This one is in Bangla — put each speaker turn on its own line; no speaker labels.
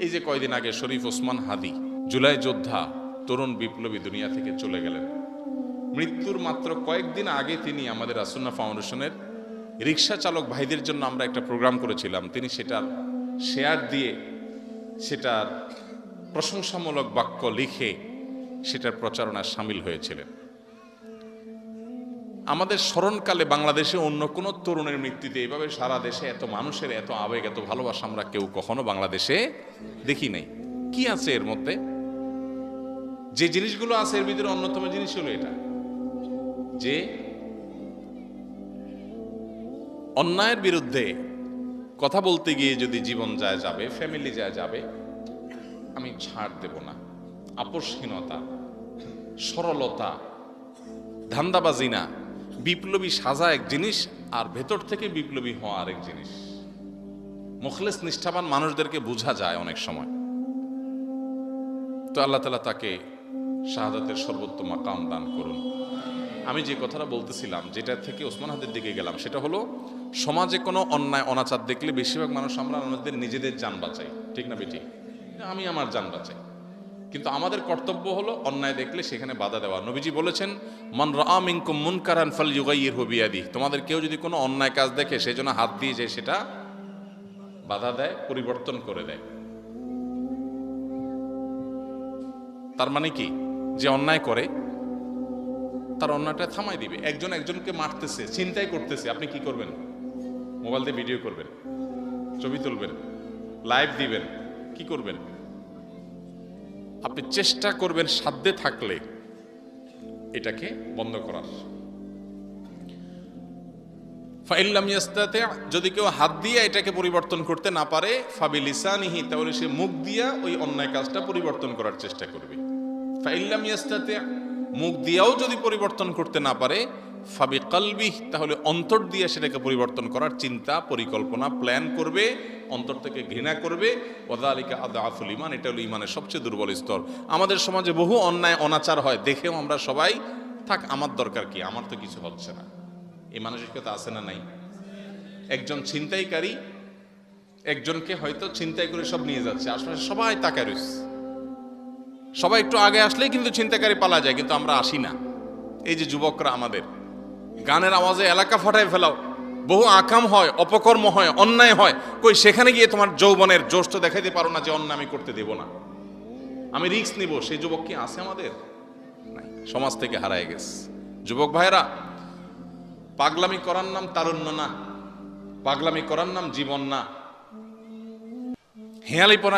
এই যে কয়দিন আগে শরীফ ওসমান হাদি জুলাই যোদ্ধা তরুণ বিপ্লবী দুনিয়া থেকে চলে গেলেন। মৃত্যুর মাত্র কয়েকদিন আগে তিনি আমাদের আসুন্নাহ ফাউন্ডেশনের রিক্সা চালক ভাইদের জন্য আমরা একটা প্রোগ্রাম করেছিলাম। তিনি সেটার শেয়ার দিয়ে, সেটার প্রশংসামূলক বাক্য লিখে সেটার প্রচারণায় সামিল হয়েছিলেন। আমাদের স্মরণকালে বাংলাদেশে অন্য কোনো তরুণের মৃত্যুতে এভাবে সারা দেশে এত মানুষের এত আবেগ, এত ভালোবাসা আমরা কেউ কখনো বাংলাদেশে দেখি নাই। কি আছে এর মধ্যে? যে জিনিসগুলো আছে এর ভিতরে অন্যতম জিনিস হলো এটা, যে অন্যায়ের বিরুদ্ধে কথা বলতে গিয়ে যদি জীবন যায় যাবে, ফ্যামিলি যায় যাবে, আমি ছাড় দেব না। আপোষহীনতা, সরলতা, ধান্দাবাজি না। বিপ্লবী সাজা এক জিনিস, আর ভেতর থেকে বিপ্লবী হওয়া আরেক জিনিস। মুখলেস নিষ্ঠাবান মানুষদেরকে বোঝা যায় অনেক সময়। তো আল্লাহ তাআলা তাকে শাহাদাতের সর্বোত্তম মাকাম দান করুন। আমি যে কথাটা বলতেছিলাম, যেটা থেকে ওসমান হাদির দিকে গেলাম, সেটা হলো সমাজে কোনো অন্যায় অনাচার দেখলে বেশিরভাগ মানুষ আমরা আমাদের নিজেদের জান বাঁচাই, ঠিক না বেটি? আমি আমার জান বাঁচাই। কিন্তু আমাদের কর্তব্য হলো অন্যায় দেখলে সেখানে বাধা দেওয়া। নবীজি বলেছেন, মান রাআ মিনকুম মুনকারান ফালইয়ুগাইয়িরহু বিয়াদিহি, তোমাদের কেউ যদি কোনো অন্যায় কাজ দেখে সেজন্য হাত দিয়ে যে সেটা বাধা দেয়, পরিবর্তন করে দেয়। তার মানে কি? যে অন্যায় করে তার অন্যায়টা থামাই দিবে। একজন একজনকে মারতেছে, ছিনতাই করতেছে, আপনি কি করবেন? মোবাইল দিয়ে ভিডিও করবেন, ছবি তুলবেন, লাইভ দিবেন, কি করবেন? আপনি চেষ্টা করবেন সাধ্যে থাকলে এটাকে বন্ধ করার। ফাইল্লাম ইয়াস্তাতি, যদি কেউ হাত দিয়ে এটাকে পরিবর্তন করতে না পারে, ফাবিলিসানিহি, তাহলে সে মুখ দিয়া ওই অন্যায় কাজটা পরিবর্তন করার চেষ্টা করবে। ফাইল্লাম ইয়াস্তাতি, মুখ দিয়াও যদি পরিবর্তন করতে না পারে, ফাবিকলবিহ, তাহলে অন্তর দিয়ে সেটাকে পরিবর্তন করার চিন্তা, পরিকল্পনা, প্ল্যান করবে, অন্তর থেকে ঘৃণা করবে। ওয়াযালিকা আযআফুল ঈমান, এটা হলো ঈমানের সবচেয়ে দুর্বল স্তর। আমাদের সমাজে বহু অন্যায় অনাচার হয়, দেখেও আমরা সবাই থাক, আমার দরকার কি, আমার তো কিছু হচ্ছে না। এই মানসিকতা আছে না নাই? একজন ছিনতাইকারী একজনকে হয়তো ছিনতাই করে সব নিয়ে যাচ্ছে, আসলে সবাই তাকায় রয়েছে, সবাই একটু আগে আসলেই কিন্তু ছিনতাইকারী পালা যায়, কিন্তু আমরা আসি না। এই যে যুবকরা আমাদের গানের আওয়াজে এলাকা ফাটায় ফেলাও, বহু আকাম হয়, অপকর্ম হয়, অন্যায় হয়, কই সেখানে গিয়ে তোমার যৌবনের জোশ তো দেখাইতে পারো না যে অন্যায় আমি করতে দেব না, আমি রিস্ক নিব। সেই যুবক কি আছে আমাদের? নাই, সমাজ থেকে হারায় গেছে। যুবক ভাইরা, পাগলামি করার নাম তারুণ্য না, পাগলামি করার নাম জীবন না, হেয়ালিপনা